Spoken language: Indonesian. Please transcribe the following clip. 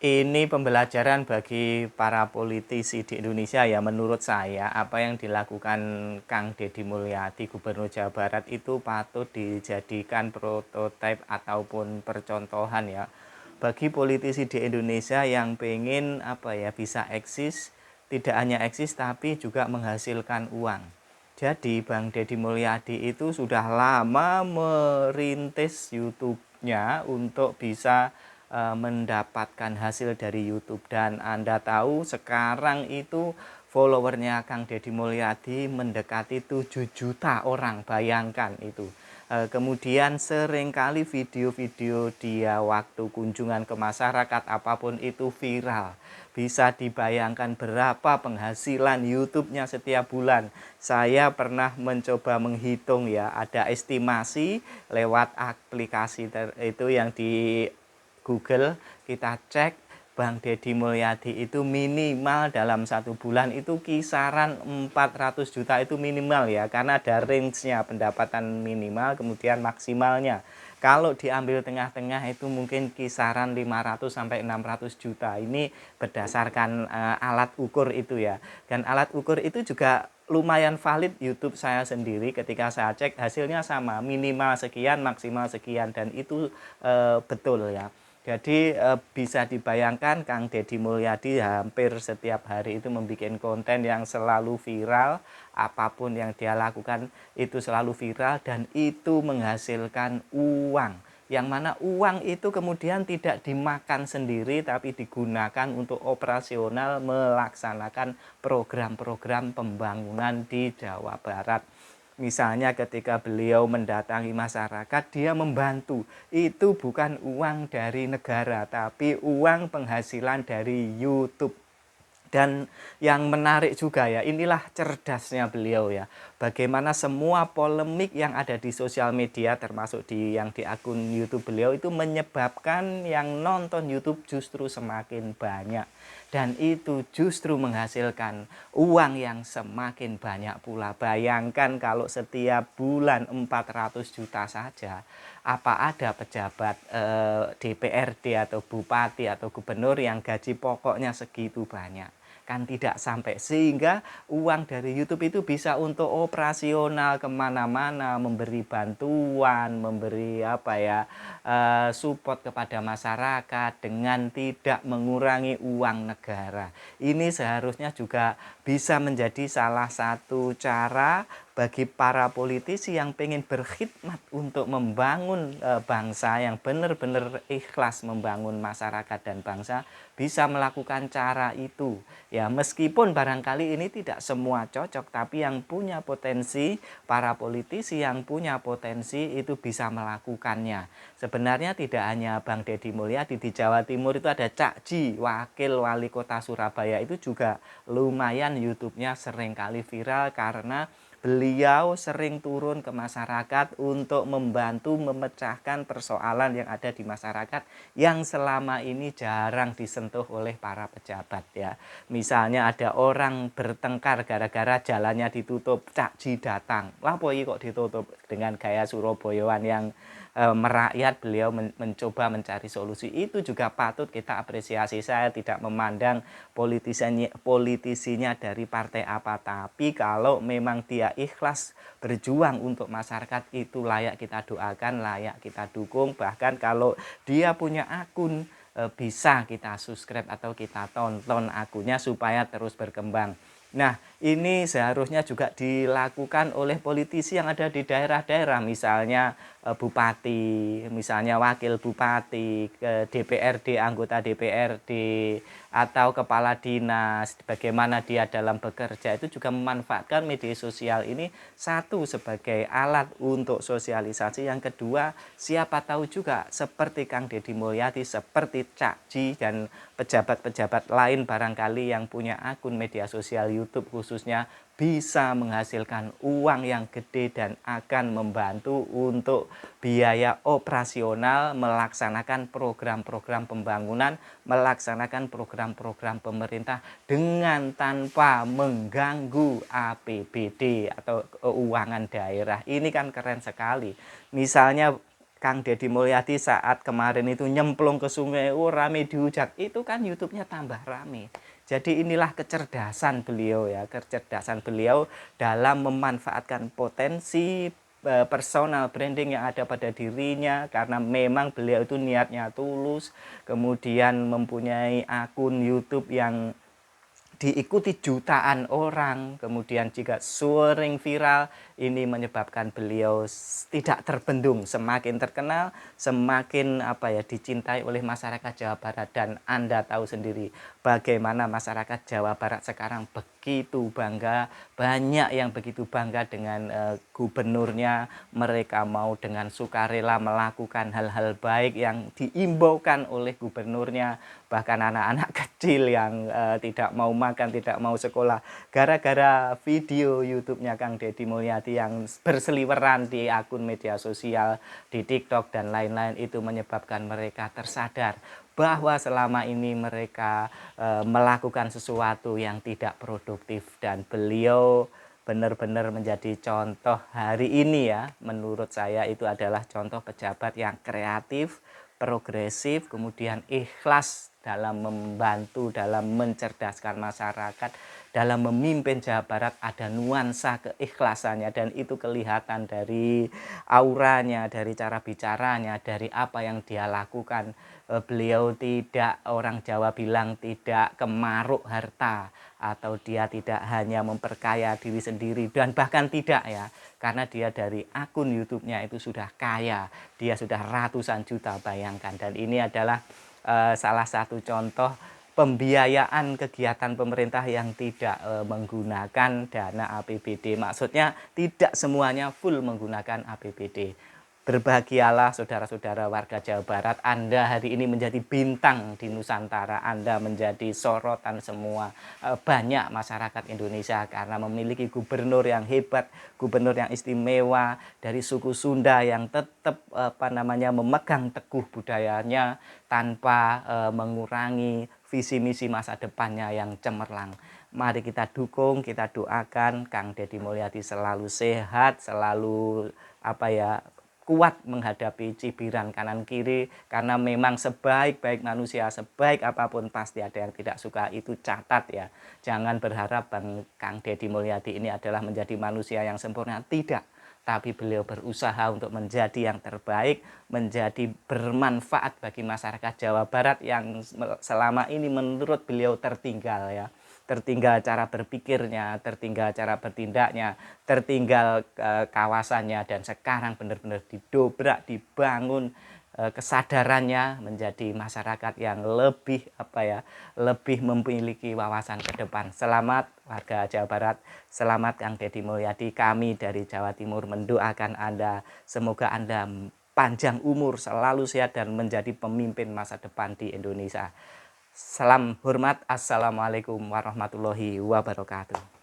Ini pembelajaran bagi para politisi di Indonesia ya, menurut saya apa yang dilakukan Kang Deddy Mulyadi Gubernur Jawa Barat itu patut dijadikan prototipe ataupun percontohan ya bagi politisi di Indonesia yang pengen apa ya bisa eksis, tidak hanya eksis tapi juga menghasilkan uang. Jadi Bang Deddy Mulyadi itu sudah lama merintis YouTube-nya untuk bisa mendapatkan hasil dari YouTube. Dan Anda tahu sekarang itu followernya Kang Deddy Mulyadi mendekati 7 juta orang, bayangkan itu. Kemudian seringkali video-video dia waktu kunjungan ke masyarakat apapun itu viral. Bisa dibayangkan berapa penghasilan YouTube-nya setiap bulan. Saya pernah mencoba menghitung ya, ada estimasi lewat aplikasi itu yang di Google, kita cek Bang Deddy Mulyadi itu minimal dalam 1 bulan itu kisaran 400 juta itu minimal ya, karena ada range-nya pendapatan minimal kemudian maksimalnya. Kalau diambil tengah-tengah itu mungkin kisaran 500 sampai 600 juta. Ini berdasarkan alat ukur itu ya. Dan alat ukur itu juga lumayan valid. YouTube saya sendiri ketika saya cek hasilnya sama, minimal sekian, maksimal sekian, dan itu betul ya. Jadi bisa dibayangkan Kang Deddy Mulyadi hampir setiap hari itu membuat konten yang selalu viral, apapun yang dia lakukan itu selalu viral dan itu menghasilkan uang. Yang mana uang itu kemudian tidak dimakan sendiri tapi digunakan untuk operasional melaksanakan program-program pembangunan di Jawa Barat. Misalnya ketika beliau mendatangi masyarakat, dia membantu. Itu bukan uang dari negara, tapi uang penghasilan dari YouTube. Dan yang menarik juga ya, inilah cerdasnya beliau ya. Bagaimana semua polemik yang ada di sosial media termasuk yang di akun YouTube beliau itu menyebabkan yang nonton YouTube justru semakin banyak. Dan itu justru menghasilkan uang yang semakin banyak pula. Bayangkan kalau setiap bulan 400 juta saja, apa ada pejabat DPRD atau bupati atau gubernur yang gaji pokoknya segitu banyak? Kan tidak sampai, sehingga uang dari YouTube itu bisa untuk operasional kemana-mana, memberi bantuan, memberi apa ya support kepada masyarakat dengan tidak mengurangi uang negara. Ini seharusnya juga bisa menjadi salah satu cara bagi para politisi yang pengen berkhidmat untuk membangun bangsa, yang benar-benar ikhlas membangun masyarakat dan bangsa, bisa melakukan cara itu ya. Meskipun barangkali ini tidak semua cocok, tapi yang punya potensi, para politisi yang punya potensi itu bisa melakukannya. Sebenarnya tidak hanya Bang Deddy Mulyadi, di Jawa Timur itu ada Cak Ji, wakil wali kota Surabaya, itu juga lumayan YouTube-nya seringkali viral karena beliau sering turun ke masyarakat untuk membantu memecahkan persoalan yang ada di masyarakat yang selama ini jarang disentuh oleh para pejabat ya. Misalnya ada orang bertengkar gara-gara jalannya ditutup, Cak Ji datang. Lapo iki kok ditutup, dengan gaya Surabayaan yang merakyat, beliau mencoba mencari solusi. Itu juga patut kita apresiasi. Saya tidak memandang politisinya dari partai apa, tapi kalau memang dia ikhlas berjuang untuk masyarakat, itu layak kita doakan, layak kita dukung. Bahkan kalau dia punya akun, bisa kita subscribe atau kita tonton akunnya supaya terus berkembang. Nah, ini seharusnya juga dilakukan oleh politisi yang ada di daerah-daerah, misalnya bupati, misalnya wakil bupati, ke DPRD, anggota DPRD, atau kepala dinas, bagaimana dia dalam bekerja, itu juga memanfaatkan media sosial ini, satu sebagai alat untuk sosialisasi, yang kedua siapa tahu juga seperti Kang Deddy Mulyadi, seperti Cak Ji dan pejabat-pejabat lain barangkali yang punya akun media sosial YouTube khususnya, bisa menghasilkan uang yang gede dan akan membantu untuk biaya operasional melaksanakan program-program pembangunan, melaksanakan program-program pemerintah dengan tanpa mengganggu APBD atau keuangan daerah. Ini kan keren sekali. Misalnya Kang Deddy Mulyadi saat kemarin itu nyemplung ke sungai, rame dihujat, itu kan YouTube-nya tambah rame. Jadi inilah kecerdasan beliau ya, kecerdasan beliau dalam memanfaatkan potensi personal branding yang ada pada dirinya, karena memang beliau itu niatnya tulus, kemudian mempunyai akun YouTube yang diikuti jutaan orang, kemudian jika sering viral, ini menyebabkan beliau tidak terbendung, semakin terkenal, semakin dicintai oleh masyarakat Jawa Barat. Dan Anda tahu sendiri bagaimana masyarakat Jawa Barat sekarang begitu bangga, banyak yang begitu bangga dengan gubernurnya. Mereka mau dengan sukarela melakukan hal-hal baik yang diimbaukan oleh gubernurnya. Bahkan anak-anak kecil yang tidak mau makan, tidak mau sekolah, gara-gara video YouTube-nya Kang Deddy Mulyadi yang berseliweran di akun media sosial, di TikTok dan lain-lain, itu menyebabkan mereka tersadar bahwa selama ini mereka melakukan sesuatu yang tidak produktif. Dan beliau benar-benar menjadi contoh hari ini ya, menurut saya itu adalah contoh pejabat yang kreatif, progresif, kemudian ikhlas dalam membantu, dalam mencerdaskan masyarakat, dalam memimpin Jawa Barat. Ada nuansa keikhlasannya, dan itu kelihatan dari auranya, dari cara bicaranya, dari apa yang dia lakukan. Beliau tidak, orang Jawa bilang, tidak kemaruk harta, atau dia tidak hanya memperkaya diri sendiri, dan bahkan tidak ya, karena dia dari akun YouTube-nya itu sudah kaya, dia sudah ratusan juta, bayangkan. Dan ini adalah salah satu contoh pembiayaan kegiatan pemerintah yang tidak menggunakan dana APBD. Maksudnya tidak semuanya full menggunakan APBD. Berbahagialah saudara-saudara warga Jawa Barat, Anda hari ini menjadi bintang di Nusantara, Anda menjadi sorotan semua banyak masyarakat Indonesia, karena memiliki gubernur yang hebat, gubernur yang istimewa dari suku Sunda, yang tetap memegang teguh budayanya tanpa mengurangi visi misi masa depannya yang cemerlang. Mari kita dukung, kita doakan Kang Deddy Mulyadi selalu sehat, selalu kuat menghadapi cibiran kanan kiri, karena memang sebaik-baik manusia, sebaik apapun pasti ada yang tidak suka, itu catat ya. Jangan berharap Kang Deddy Mulyadi ini adalah menjadi manusia yang sempurna, tidak. Tapi beliau berusaha untuk menjadi yang terbaik, menjadi bermanfaat bagi masyarakat Jawa Barat yang selama ini menurut beliau tertinggal ya. Tertinggal cara berpikirnya, tertinggal cara bertindaknya, tertinggal kawasannya, dan sekarang benar-benar didobrak, dibangun kesadarannya menjadi masyarakat yang lebih lebih memiliki wawasan ke depan. Selamat warga Jawa Barat, selamat Kang Deddy Mulyadi. Kami dari Jawa Timur mendoakan Anda, semoga Anda panjang umur, selalu sehat, dan menjadi pemimpin masa depan di Indonesia. Salam hormat, assalamualaikum warahmatullahi wabarakatuh.